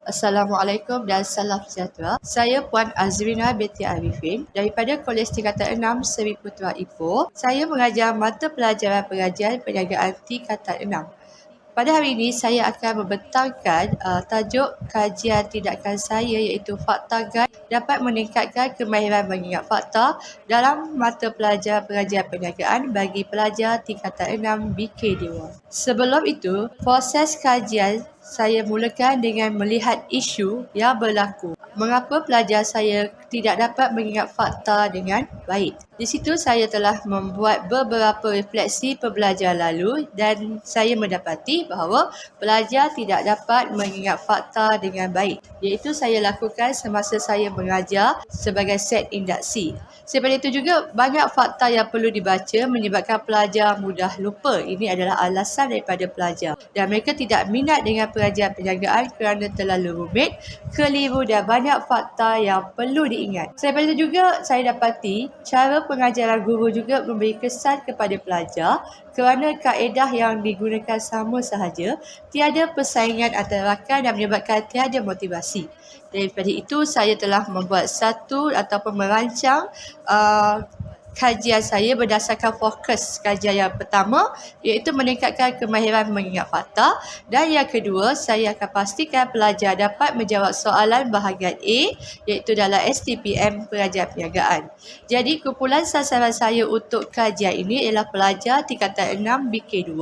Assalamualaikum dan salam sejahtera. Saya Puan Azrina binti Arifin daripada Kolej Tingkatan 6 Seri Putra Ipoh. Saya mengajar mata pelajaran pengajian perniagaan tingkatan 6. Pada hari ini saya akan membentangkan tajuk kajian tindakan saya iaitu Fakta Guide dapat meningkatkan kemahiran mengingat fakta dalam mata pelajaran pengajian perniagaan bagi pelajar tingkatan 6 BK2. Sebelum itu, proses kajian saya mulakan dengan melihat isu yang berlaku. Mengapa pelajar saya tidak dapat mengingat fakta dengan baik? Di situ saya telah membuat beberapa refleksi pembelajaran lalu dan saya mendapati bahawa pelajar tidak dapat mengingat fakta dengan baik. Iaitu saya lakukan semasa saya mengajar sebagai set induksi. Selepas itu juga banyak fakta yang perlu dibaca menyebabkan pelajar mudah lupa. Ini adalah alasan daripada pelajar. Dan mereka tidak minat dengan pengajian perniagaan kerana terlalu rumit, keliru dan banyak fakta yang perlu diingat. Selepas itu juga saya dapati cara pengajaran guru juga memberi kesan kepada pelajar kerana kaedah yang digunakan sama sahaja, tiada persaingan antara rakan dan menyebabkan tiada motivasi. Daripada itu saya telah membuat satu ataupun merancang kajian saya berdasarkan fokus kajian yang pertama iaitu meningkatkan kemahiran mengingat fakta dan yang kedua saya akan pastikan pelajar dapat menjawab soalan bahagian A iaitu dalam STPM pengajian perniagaan. Jadi kumpulan sasaran saya untuk kajian ini ialah pelajar tingkatan 6 BK2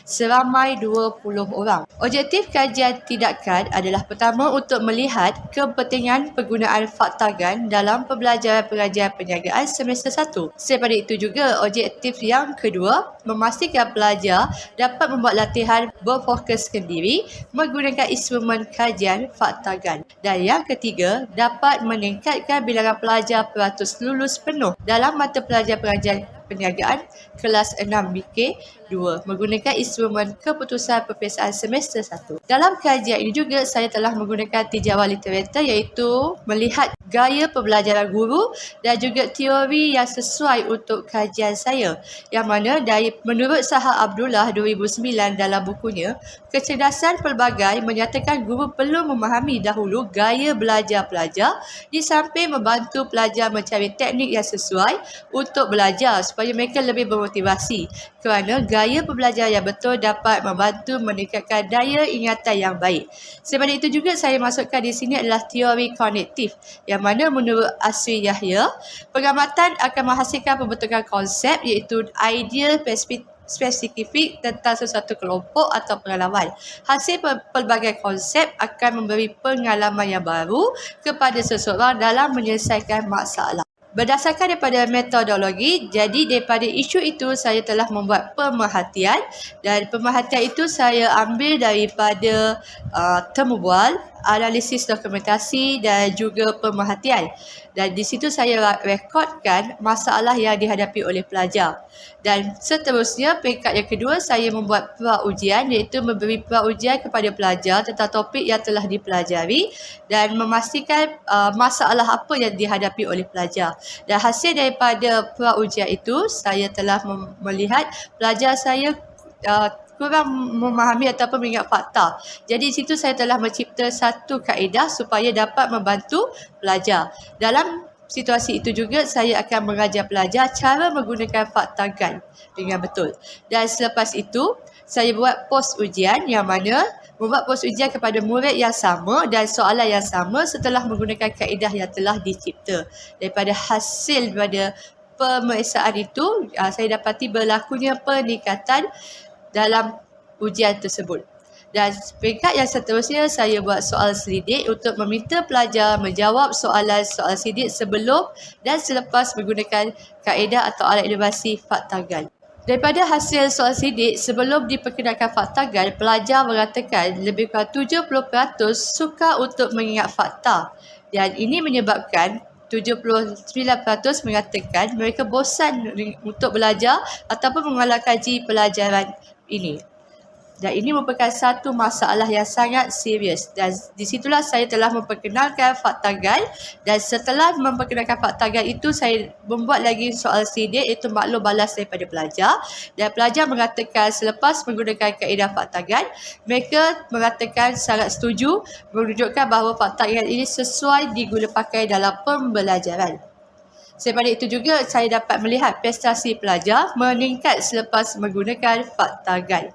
seramai 20 orang. Objektif kajian tindakan adalah pertama untuk melihat kepentingan penggunaan fakta GAN dalam pembelajaran pengajian perniagaan semester 1. Selepas itu juga objektif yang kedua memastikan pelajar dapat membuat latihan berfokuskan diri menggunakan instrumen kajian fakta GAN. Dan yang ketiga dapat meningkatkan bilangan pelajar peratus lulus penuh dalam mata pelajaran pengajian perniagaan kelas 6 BK2 menggunakan instrumen keputusan peperiksaan semester 1. Dalam kajian ini juga saya telah menggunakan tinjauan literatur iaitu melihat gaya pembelajaran guru dan juga teori yang sesuai untuk kajian saya. Yang mana menurut Saha Abdullah 2009 dalam bukunya, kecerdasan pelbagai menyatakan guru perlu memahami dahulu gaya belajar pelajar di samping membantu pelajar mencari teknik yang sesuai untuk belajar supaya mereka lebih bermotivasi kerana gaya pembelajaran yang betul dapat membantu meningkatkan daya ingatan yang baik. Selepas itu juga saya masukkan di sini adalah teori kognitif yang mana menurut Asri Yahya, pengamatan akan menghasilkan pembentukan konsep iaitu idea spesifik tentang sesuatu kelompok atau pengalaman. Hasil pelbagai konsep akan memberi pengalaman yang baru kepada seseorang dalam menyelesaikan masalah. Berdasarkan daripada metodologi, jadi daripada isu itu saya telah membuat pemerhatian dan pemerhatian itu saya ambil daripada temu bual, analisis dokumentasi dan juga pemerhatian. Dan di situ saya rekodkan masalah yang dihadapi oleh pelajar. Dan seterusnya, peringkat yang kedua saya membuat pra-ujian iaitu memberi pra-ujian kepada pelajar tentang topik yang telah dipelajari dan memastikan masalah apa yang dihadapi oleh pelajar. Dan hasil daripada pra-ujian itu saya telah melihat pelajar saya kurang memahami ataupun mengingat fakta. Jadi di situ saya telah mencipta satu kaedah supaya dapat membantu pelajar. Dalam situasi itu juga saya akan mengajar pelajar cara menggunakan fakta GAN dengan betul. Dan selepas itu saya buat pos ujian yang mana membuat pos ujian kepada murid yang sama dan soalan yang sama setelah menggunakan kaedah yang telah dicipta. Daripada hasil daripada pemeriksaan itu, saya dapati berlakunya peningkatan dalam ujian tersebut. Dan peringkat yang seterusnya saya buat soal selidik untuk meminta pelajar menjawab soalan-soalan selidik sebelum dan selepas menggunakan kaedah atau alat inovasi fakta GAN. Daripada hasil soal selidik sebelum diperkenalkan fakta GAN, pelajar mengatakan lebih kurang 70% suka untuk mengingat fakta. Dan ini menyebabkan 79% mengatakan mereka bosan untuk belajar ataupun mengolah kaji pelajaran ini. Dan ini merupakan satu masalah yang sangat serius. Dan di situlah saya telah memperkenalkan fakta GAN. Dan setelah memperkenalkan fakta GAN itu, saya membuat lagi soal sidik iaitu maklum balas daripada pelajar. Dan pelajar mengatakan selepas menggunakan kaedah fakta GAN, mereka mengatakan sangat setuju, menunjukkan bahawa fakta GAN ini sesuai diguna pakai dalam pembelajaran. Selepas itu juga saya dapat melihat prestasi pelajar meningkat selepas menggunakan fakta GAN.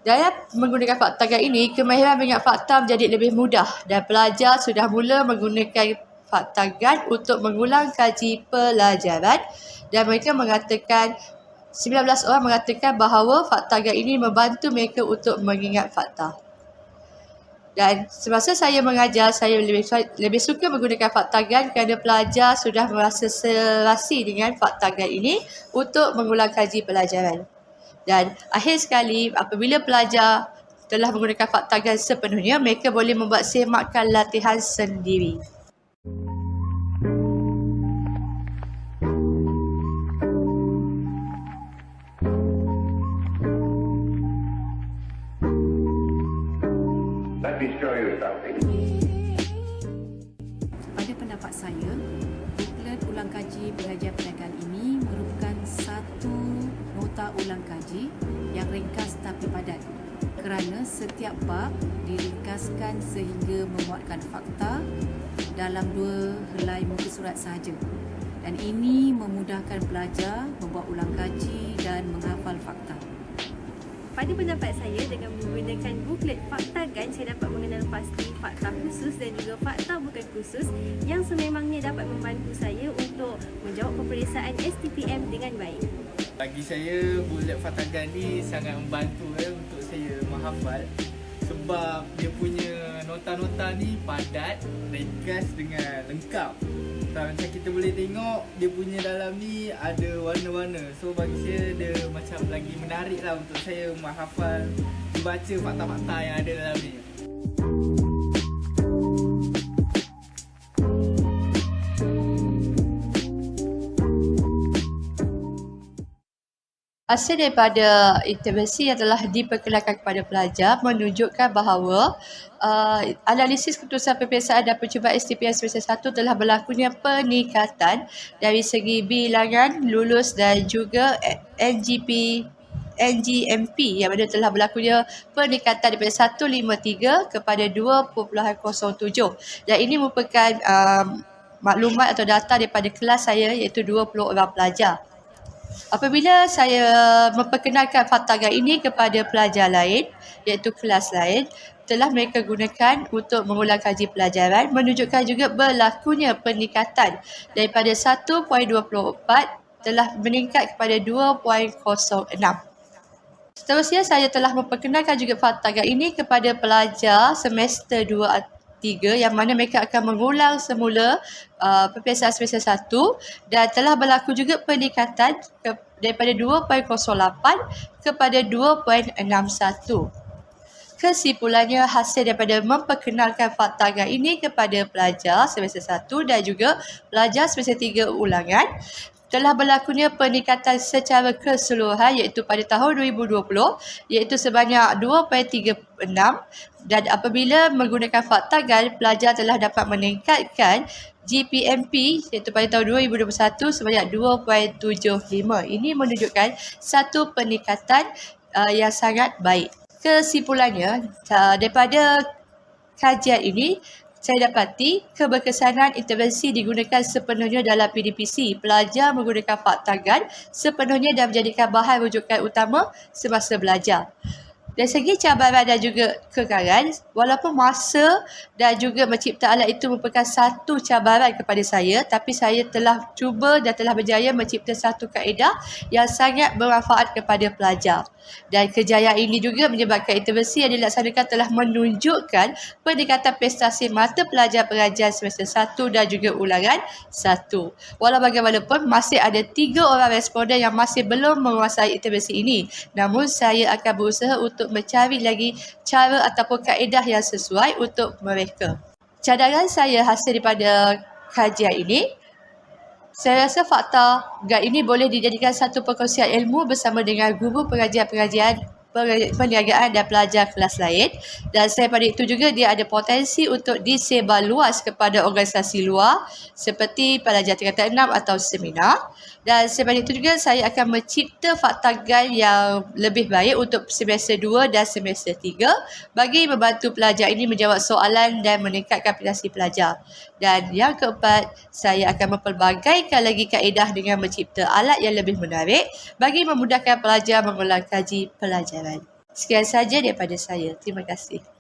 Dalam menggunakan fakta GAN ini, kemahiran mengingat fakta menjadi lebih mudah dan pelajar sudah mula menggunakan fakta GAN untuk mengulang kaji pelajaran dan mereka mengatakan 19 orang mengatakan bahawa fakta GAN ini membantu mereka untuk mengingat fakta. Dan semasa saya mengajar, saya lebih suka menggunakan fakta GAN kerana pelajar sudah merasa serasi dengan fakta GAN ini untuk mengulang kaji pelajaran. Dan akhir sekali, apabila pelajar telah menggunakan fakta GAN sepenuhnya, mereka boleh membuat semakan latihan sendiri. Let me show you something. Pada pendapat saya, buklet ulang kaji belajar perniagaan ini merupakan satu nota ulang kaji yang ringkas tapi padat kerana setiap bab diringkaskan sehingga memuatkan fakta dalam 2 helai muka surat sahaja. Dan ini memudahkan pelajar membuat ulang kaji dan menghafal fakta. Pada pendapat saya, dengan menggunakan buklet fakta GAN, saya dapat mengenal pasti fakta khusus dan juga fakta bukan khusus yang sememangnya dapat membantu saya untuk menjawab peperiksaan STPM dengan baik. Bagi saya, buklet fakta GAN ni sangat membantu untuk saya menghafal sebab dia punya nota-nota ni padat, ringkas dengan lengkap. Macam kita boleh tengok dia punya dalam ni ada warna-warna. So bagi saya dia macam lagi menarik lah untuk saya menghafal, membaca fakta-fakta yang ada dalam ni. Hasil daripada intervensi yang telah diperkenalkan kepada pelajar menunjukkan bahawa analisis keputusan peperiksaan dan percubaan STPM semester 1 telah berlakunya peningkatan dari segi bilangan lulus dan juga NGMP yang mana telah berlakunya peningkatan daripada 153 kepada 2.07 dan ini merupakan maklumat atau data daripada kelas saya iaitu 20 orang pelajar. Apabila saya memperkenalkan fakta GAN ini kepada pelajar lain, iaitu kelas lain, telah mereka gunakan untuk mengulang kaji pelajaran, menunjukkan juga berlakunya peningkatan daripada 1.24 telah meningkat kepada 2.06. Seterusnya, saya telah memperkenalkan juga fakta GAN ini kepada pelajar semester 2 3 yang mana mereka akan mengulang semula peperiksaan semester 1 dan telah berlaku juga peningkatan daripada 2.08 kepada 2.61. Kesimpulannya, hasil daripada memperkenalkan fakta GAN ini kepada pelajar semester 1 dan juga pelajar semester 3 ulangan telah berlakunya peningkatan secara keseluruhan iaitu pada tahun 2020 iaitu sebanyak 2.36 dan apabila menggunakan fakta GAN, pelajar telah dapat meningkatkan GPMP iaitu pada tahun 2021 sebanyak 2.75. Ini menunjukkan satu peningkatan yang sangat baik. Kesimpulannya, daripada kajian ini, saya dapati keberkesanan intervensi digunakan sepenuhnya dalam PDPC. Pelajar menggunakan fakta GAN sepenuhnya dan menjadikan bahan rujukan utama semasa belajar. Dari segi cabaran dan juga kekaran, walaupun masa dan juga mencipta alat itu merupakan satu cabaran kepada saya, tapi saya telah cuba dan telah berjaya mencipta satu kaedah yang sangat bermanfaat kepada pelajar. Dan kejayaan ini juga menyebabkan intervensi yang dilaksanakan telah menunjukkan peningkatan prestasi mata pelajar pengajian semester 1 dan juga ulangan 1. Walau bagaimanapun, masih ada 3 orang responden yang masih belum menguasai intervensi ini. Namun, saya akan berusaha untuk mencari lagi cara ataupun kaedah yang sesuai untuk mereka. Cadangan saya hasil daripada kajian ini, Saya rasa fakta guide ini boleh dijadikan satu perkongsian ilmu bersama dengan guru pengajian-pengajian perniagaan dan pelajar kelas lain, dan selain pada itu juga dia ada potensi untuk disebar luas kepada organisasi luar seperti pelajar tingkatan 6 atau seminar. Dan selain pada itu juga saya akan mencipta fakta guide yang lebih baik untuk semester 2 dan semester 3 bagi membantu pelajar ini menjawab soalan dan meningkatkan prestasi pelajar. Dan yang keempat, saya akan mempelbagaikan lagi kaedah dengan mencipta alat yang lebih menarik bagi memudahkan pelajar mengulang kaji pelajaran. Sekian saja daripada saya. Terima kasih.